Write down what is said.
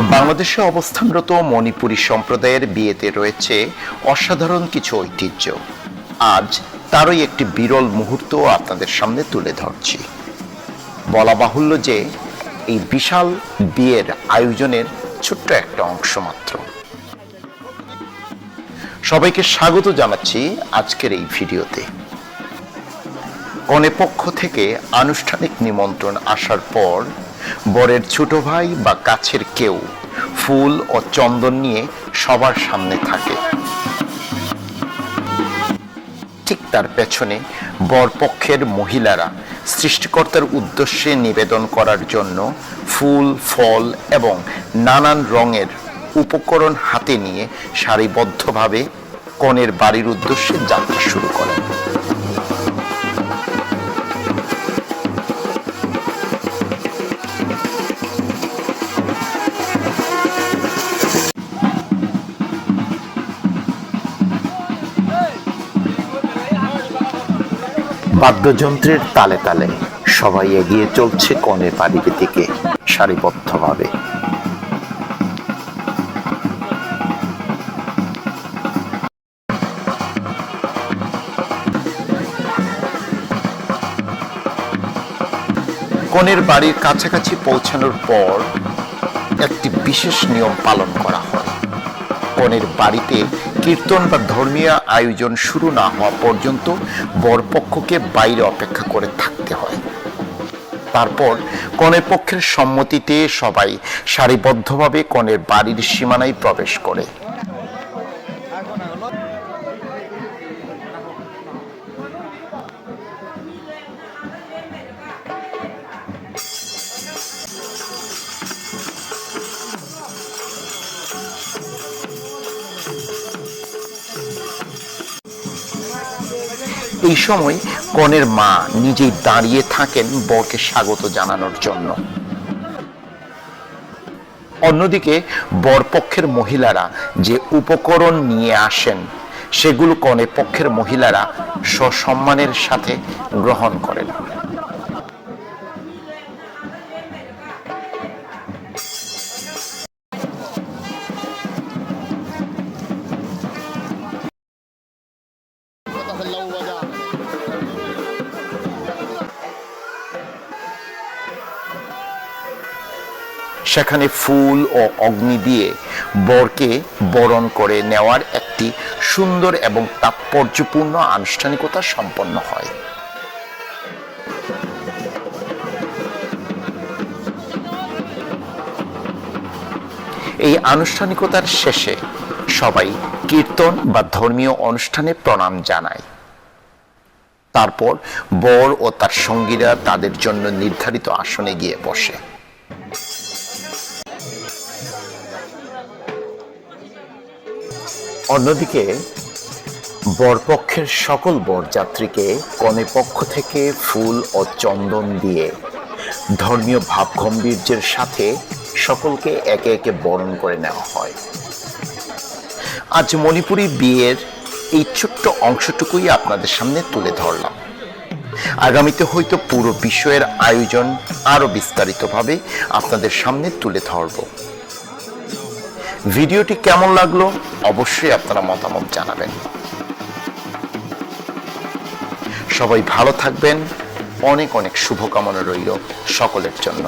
বাংলাদেশে অবস্থানরত মণিপুরী সম্প্রদায়ের বিয়েতে রয়েছে অসাধারণ কিছু ঐতিহ্য। আজ তারই একটি বিরল মুহূর্ত আপনাদের সামনে তুলে ধরছি। বলা বাহুল্য যে এই বিশাল বিয়ের আয়োজনের ছোট্ট একটা অংশ মাত্র। সবাইকে স্বাগত জানাচ্ছি আজকের এই ভিডিওতে। কনে পক্ষ থেকে আনুষ্ঠানিক নিমন্ত্রণ আসার পর বরের ছোট ভাই বা কাছের কেউ ফুল ও চন্দন নিয়ে সবার সামনে থাকে। ঠিক তার পেছনে বরপক্ষের মহিলারা সৃষ্টিকর্তার উদ্দেশ্যে নিবেদন করার জন্য ফুল, ফল এবং নানান রঙের উপকরণ হাতে নিয়ে সারিবদ্ধভাবে কনের বাড়ির উদ্দেশ্যে যাত্রা শুরু করেন। বাদ্যযন্ত্রের তালে তালে সবাই এগিয়ে চলছে কনের বাড়ির দিকে সারিবদ্ধভাবে। কনের বাড়ির কাছাকাছি পৌঁছানোর পর একটি বিশেষ নিয়ম পালন করা হয়। কনের বাড়িতে কীর্তন বা ধর্মীয় আয়োজন শুরু না হওয়া পর্যন্ত বরপক্ষকে বাইরে অপেক্ষা করে থাকতে হয়। তারপর কনের পক্ষের সম্মতিতে সবাই সারিবদ্ধভাবে কনের বাড়ির সীমানায় প্রবেশ করে। এই সময় কনের মা নিজেই দাঁড়িয়ে থাকেন বরকে স্বাগত জানানোর জন্য। অন্যদিকে বরপক্ষের মহিলারা যে উপকরণ নিয়ে আসেন সেগুলো কনে পক্ষের মহিলারা সসম্মানের সাথে গ্রহণ করেন। সেখানে ফুল ও অগ্নি দিয়ে বরকে বরণ করে নেওয়ার একটি সুন্দর এবং তাৎপর্যপূর্ণ আনুষ্ঠানিকতা সম্পন্ন হয়। এই আনুষ্ঠানিকতার শেষে সবাই কীর্তন বা ধর্মীয় অনুষ্ঠানে প্রণাম জানায়। তারপর বর ও তার সঙ্গীরা তাদের জন্য নির্ধারিত আসনে গিয়ে বসে। অন্যদিকে বরপক্ষের সকল বরযাত্রীকে কনে পক্ষ থেকে ফুল ও চন্দন দিয়ে ধর্মীয় ভাবগম্ভীর্যের সাথে সকলকে একে একে বরণ করে নেওয়া হয়। আজ মণিপুরী বিয়ের এই ছোট্ট অংশটুকুই আপনাদের সামনে তুলে ধরলাম। আগামীতে হয়তো পুরো বিষয়ের আয়োজন আরো বিস্তারিতভাবে আপনাদের সামনে তুলে ধরব। ভিডিওটি কেমন লাগলো অবশ্যই আপনারা মতামত জানাবেন। সবাই ভালো থাকবেন। অনেক অনেক শুভকামনা রইল সকলের জন্য।